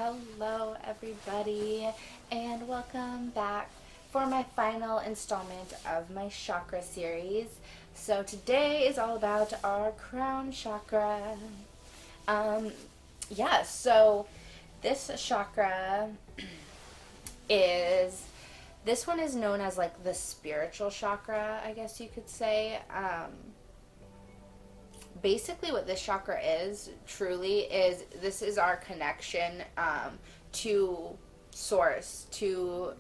Hello, everybody, and welcome back for my final installment of my chakra series. So, today is all about our crown chakra. Um, so this chakra is this one is known as like the spiritual chakra, I guess you could say. Basically what this chakra is truly is this is our connection to source, to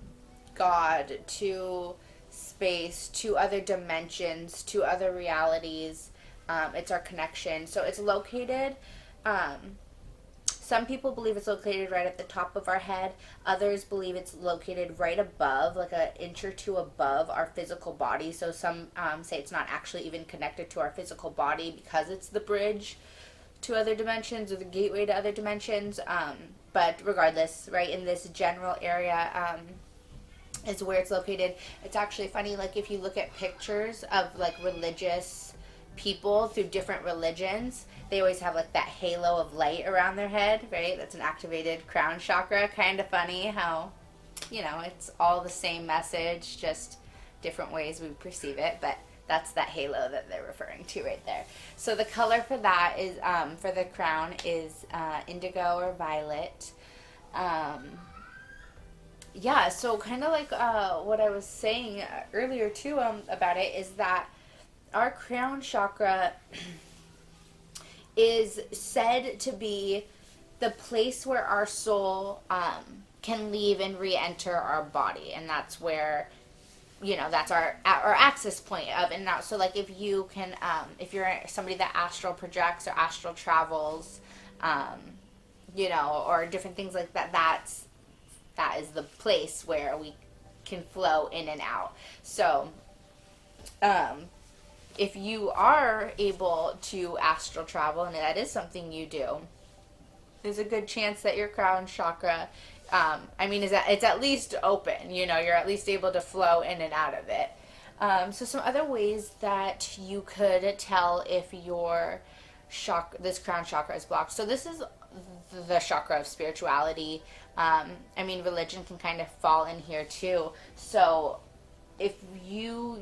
God, to space, to other dimensions, to other realities. It's our connection. So it's located um, some people believe it's located right at the top of our head. Others believe it's located right above, like an inch or two above our physical body. So some say it's not actually even connected to our physical body because it's the bridge to other dimensions or the gateway to other dimensions. But regardless, right, in this general area, is where it's located. It's actually funny, like if you look at pictures of like religious people through different religions, they always have like that halo of light around their head, right? That's an activated crown chakra. Kind of funny how, it's all the same message, just different ways we perceive it, but that's that halo that they're referring to right there. So the color for that is, for the crown is indigo or violet. So kind of like what I was saying earlier too about it is that our crown chakra is said to be the place where our soul can leave and re-enter our body, and that's where that's our access point of and out. So like if you can if you're somebody that astral projects or astral travels, or different things like that, that is the place where we can flow in and out. So if you are able to astral travel, and that is something you do, there's a good chance that your crown chakra, it's at least open. You're at least able to flow in and out of it. So some other ways that you could tell if this crown chakra is blocked. So this is the chakra of spirituality. Religion can kind of fall in here too. So if you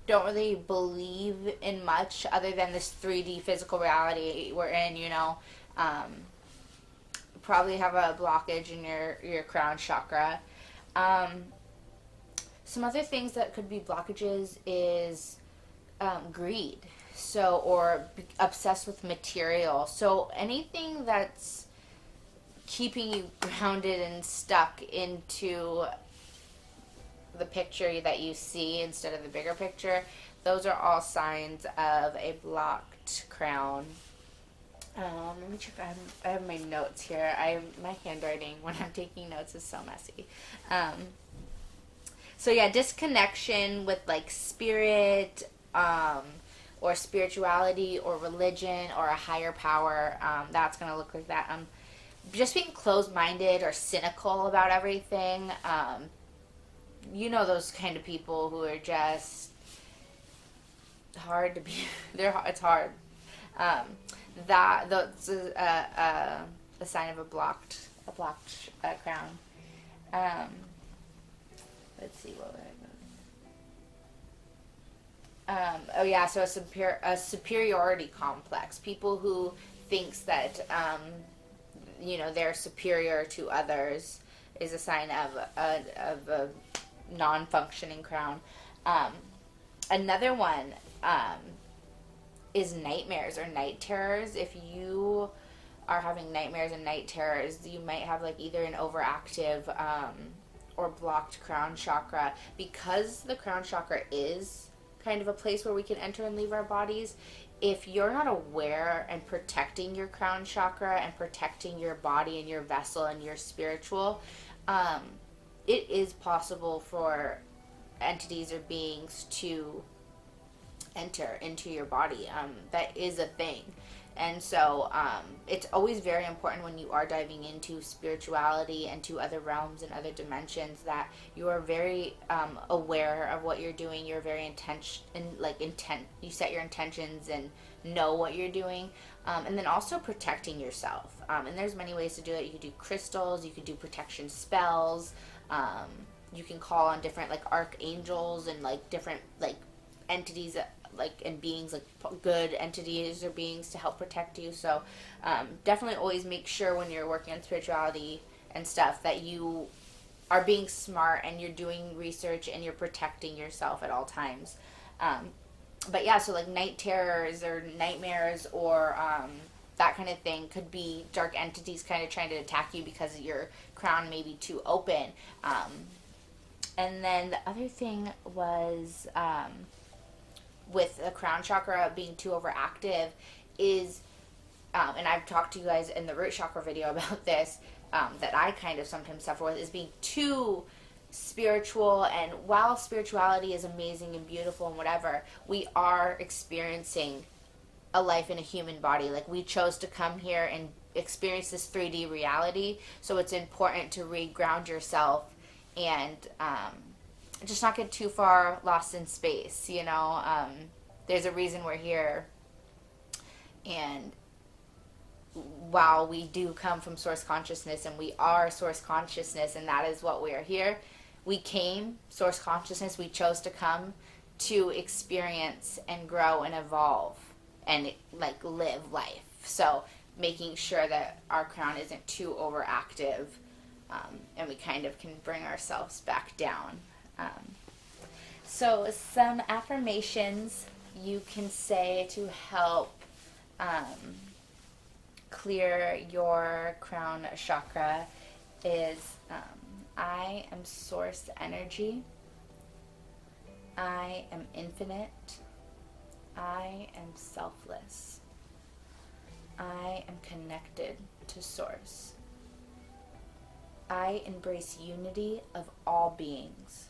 don't really believe in much other than this 3D physical reality we're in, probably have a blockage in your crown chakra. Some other things that could be blockages is greed, or obsessed with material. So anything that's keeping you grounded and stuck into the picture that you see instead of the bigger picture, those are all signs of a blocked crown. Let me check. I have my notes here. My handwriting when I'm taking notes is so messy. Disconnection with like spirit, or spirituality, or religion, or a higher power. That's gonna look like that. Just being closed-minded or cynical about everything. Those kind of people who are just hard to be. It's hard. That's a sign of a blocked crown. Let's see what so a superiority complex. People who thinks that they're superior to others is a sign of a non-functioning crown. Another one is nightmares or night terrors. If you are having nightmares and night terrors, you might have like either an overactive or blocked crown chakra, because the crown chakra is kind of a place where we can enter and leave our bodies. If you're not aware and protecting your crown chakra and protecting your body and your vessel and your spiritual, it is possible for entities or beings to enter into your body. That is a thing. And so it's always very important when you are diving into spirituality and to other realms and other dimensions that you are very aware of what you're doing. You're very intent. You set your intentions and know what you're doing. And then also protecting yourself. And there's many ways to do it. You could do crystals. You could do protection spells. You can call on different like archangels and like different like entities that like and beings, like good entities or beings to help protect you. So definitely always make sure when you're working on spirituality and stuff that you are being smart and you're doing research and you're protecting yourself at all times. But yeah, so like night terrors or nightmares or that kind of thing could be dark entities kind of trying to attack you because your crown may be too open. And then the other thing was with the crown chakra being too overactive is, and I've talked to you guys in the root chakra video about this, that I kind of sometimes suffer with, is being too spiritual. And while spirituality is amazing and beautiful and whatever, we are experiencing a life in a human body. Like, we chose to come here and experience this 3D reality, so it's important to re-ground yourself and just not get too far lost in space, you know. There's a reason we're here, and while we do come from source consciousness and we are source consciousness and that is what we are here, we came source consciousness. We chose to come to experience and grow and evolve and like live life. So making sure that our crown isn't too overactive, and we kind of can bring ourselves back down. So some affirmations you can say to help clear your crown chakra is, I am source energy. I am infinite. I am selfless. I am connected to source. I embrace unity of all beings.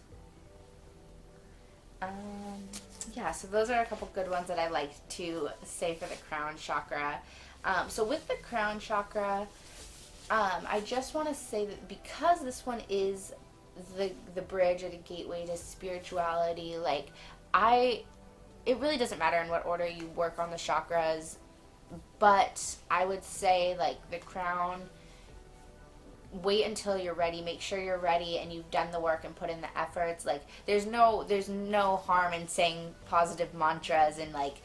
Yeah, so those are a couple good ones that I like to say for the crown chakra. So with the crown chakra, I just want to say that because this one is the bridge or the gateway to spirituality, like it really doesn't matter in what order you work on the chakras, but I would say like the crown, wait until you're ready. Make sure you're ready and you've done the work and put in the efforts. Like there's no harm in saying positive mantras and like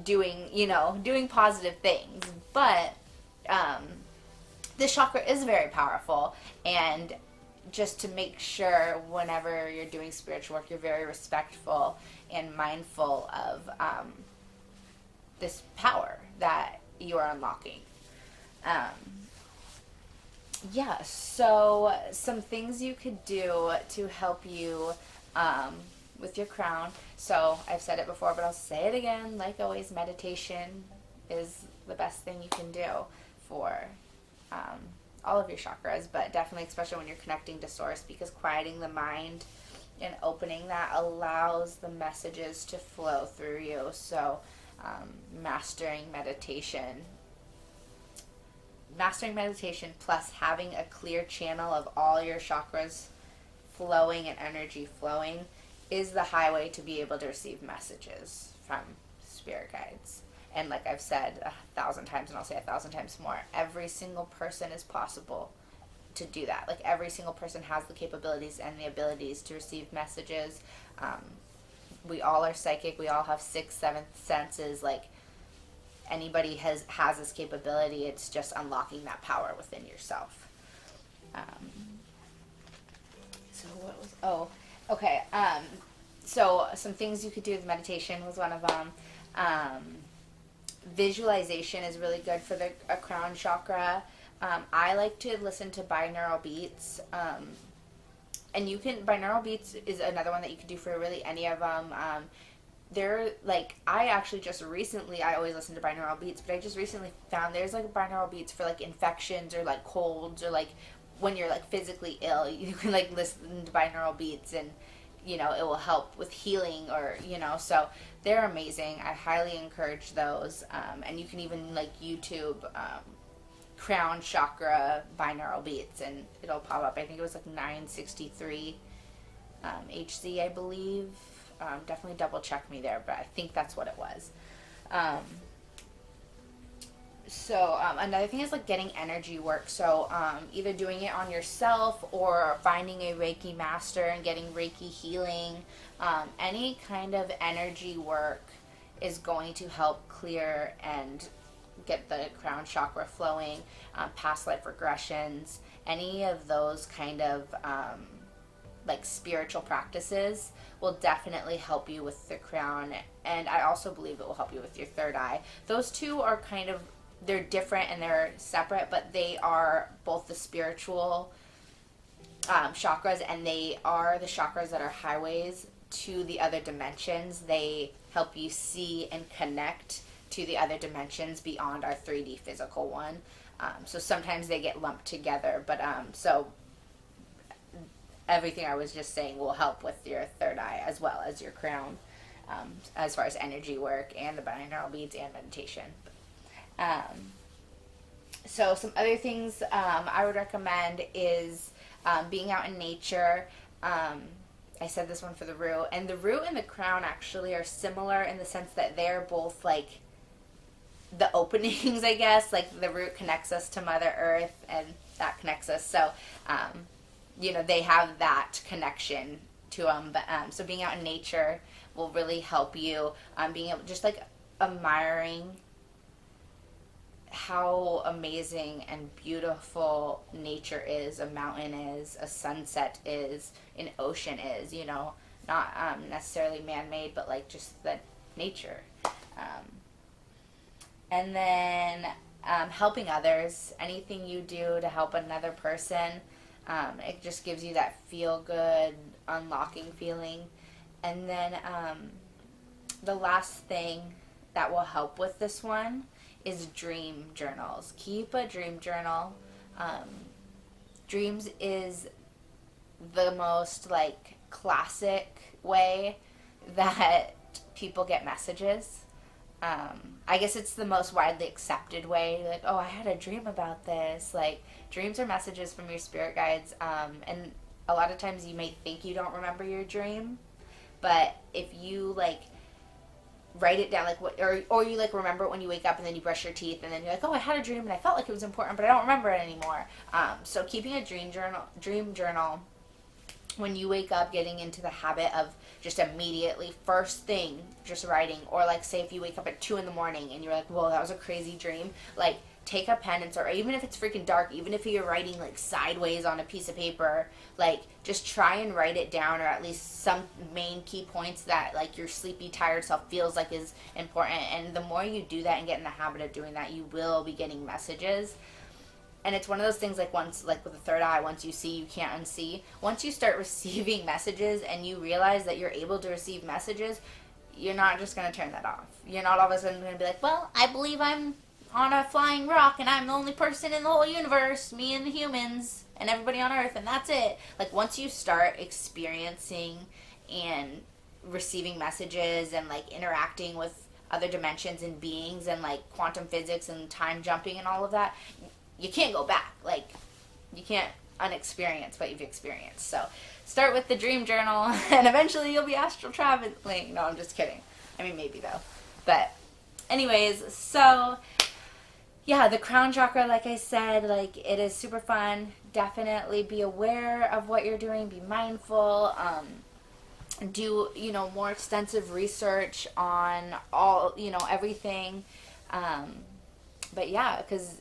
doing positive things. But this chakra is very powerful, and just to make sure whenever you're doing spiritual work, you're very respectful and mindful of this power that you are unlocking. Yeah, so some things you could do to help you with your crown. So I've said it before, but I'll say it again. Like always, meditation is the best thing you can do for all of your chakras, but definitely especially when you're connecting to source, because quieting the mind and opening that allows the messages to flow through you. So mastering meditation plus having a clear channel of all your chakras flowing and energy flowing is the highway to be able to receive messages from spirit guides. And like I've said 1,000 times, and I'll say 1,000 times more, every single person is possible to do that. Like every single person has the capabilities and the abilities to receive messages. We all are psychic. We all have sixth, seventh senses. Like anybody has this capability. It's just unlocking that power within yourself. So some things you could do with meditation was one of them. Visualization is really good for the crown chakra. I like to listen to binaural beats. And binaural beats is another one that you could do for really any of them. They're like, I always listen to binaural beats, but I just recently found there's like binaural beats for like infections or like colds or like when you're like physically ill, you can like listen to binaural beats and you know, it will help with healing, or, you know, so they're amazing. I highly encourage those. And you can even like YouTube crown chakra binaural beats, and it'll pop up. I think it was like 963 HZ, I believe. Definitely double check me there, but I think that's what it was. Another thing is like getting energy work. So either doing it on yourself or finding a Reiki master and getting Reiki healing. Any kind of energy work is going to help clear and get the crown chakra flowing. Past life regressions, any of those kind of like spiritual practices will definitely help you with the crown. And I also believe it will help you with your third eye. Those two are kind of, they're different and they're separate, but they are both the spiritual chakras, and they are the chakras that are highways to the other dimensions. They help you see and connect to the other dimensions beyond our 3D physical one. So sometimes they get lumped together, but so everything I was just saying will help with your third eye as well as your crown, as far as energy work and the binaural beads and meditation. So some other things I would recommend is being out in nature. I said this one for the root, and the root and the crown actually are similar in the sense that they're both like the openings, I guess. Like the root connects us to Mother Earth, and that connects us. So, you know, they have that connection to them. But so being out in nature will really help you. Being able, just like admiring how amazing and beautiful nature is, a mountain is, a sunset is, an ocean is, you know, not necessarily man-made, but like just the nature. And then helping others, anything you do to help another person, it just gives you that feel-good, unlocking feeling. And then the last thing that will help with this one is dream journals. Keep a dream journal. Dreams is the most like classic way that people get messages. I guess it's the most widely accepted way. Like, oh, I had a dream about this. Like, dreams are messages from your spirit guides. And a lot of times you may think you don't remember your dream, but if you like write it down, like what, or you like remember it when you wake up and then you brush your teeth and then you're like, oh, I had a dream and I felt like it was important, but I don't remember it anymore. So keeping a dream journal when you wake up, getting into the habit of just immediately first thing just writing. Or like say if you wake up at 2 a.m. and you're like, whoa, that was a crazy dream, like take a pen and start, or even if it's freaking dark, even if you're writing like sideways on a piece of paper, like just try and write it down, or at least some main key points that like your sleepy, tired self feels like is important. And the more you do that and get in the habit of doing that, you will be getting messages. And it's one of those things, like once, like with the third eye, once you see, you can't unsee. Once you start receiving messages and you realize that you're able to receive messages, you're not just going to turn that off. You're not all of a sudden going to be like, well, I believe I'm on a flying rock and I'm the only person in the whole universe, me and the humans and everybody on Earth, and that's it. Like once you start experiencing and receiving messages and like interacting with other dimensions and beings and like quantum physics and time jumping and all of that, you can't go back. Like, you can't unexperience what you've experienced. So, start with the dream journal, and eventually you'll be astral traveling. No, I'm just kidding. I mean, maybe though. But, anyways, so, yeah, the crown chakra, like I said, like, it is super fun. Definitely be aware of what you're doing. Be mindful. Do, you know, more extensive research on all, you know, everything. But, yeah, because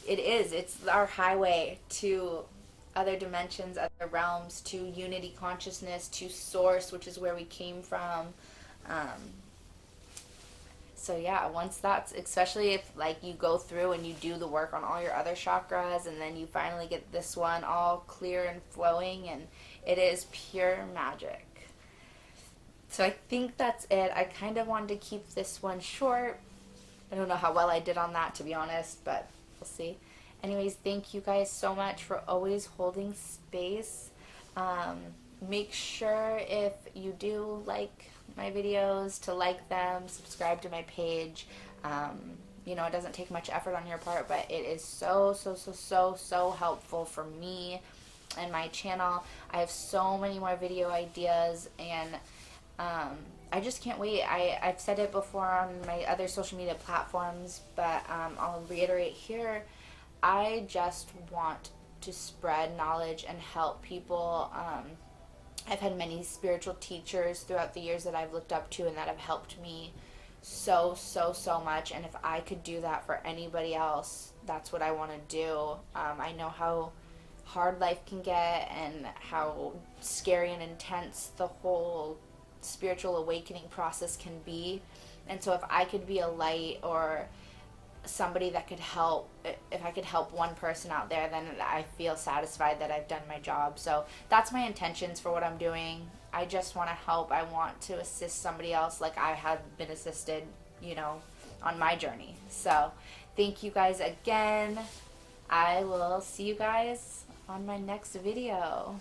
it's our highway to other dimensions, other realms, to unity consciousness, to source, which is where we came from. So yeah, once that's, especially if like you go through and you do the work on all your other chakras and then you finally get this one all clear and flowing, and it is pure magic. So I think that's it. I kind of wanted to keep this one short. I don't know how well I did on that, to be honest, but we'll see. Anyways, thank you guys so much for always holding space. make sure if you do like my videos to like them, subscribe to my page. You know, it doesn't take much effort on your part, but it is so helpful for me and my channel. I have so many more video ideas, and I just can't wait. I've said it before on my other social media platforms, but I'll reiterate here. I just want to spread knowledge and help people. I've had many spiritual teachers throughout the years that I've looked up to and that have helped me so much. And if I could do that for anybody else, that's what I want to do. I know how hard life can get and how scary and intense the whole spiritual awakening process can be. And so if I could be a light or somebody that could help, if I could help one person out there, then I feel satisfied that I've done my job. So that's my intentions for what I'm doing. I just want to help. I want to assist somebody else like I have been assisted, you know, on my journey. So thank you guys again. I will see you guys on my next video.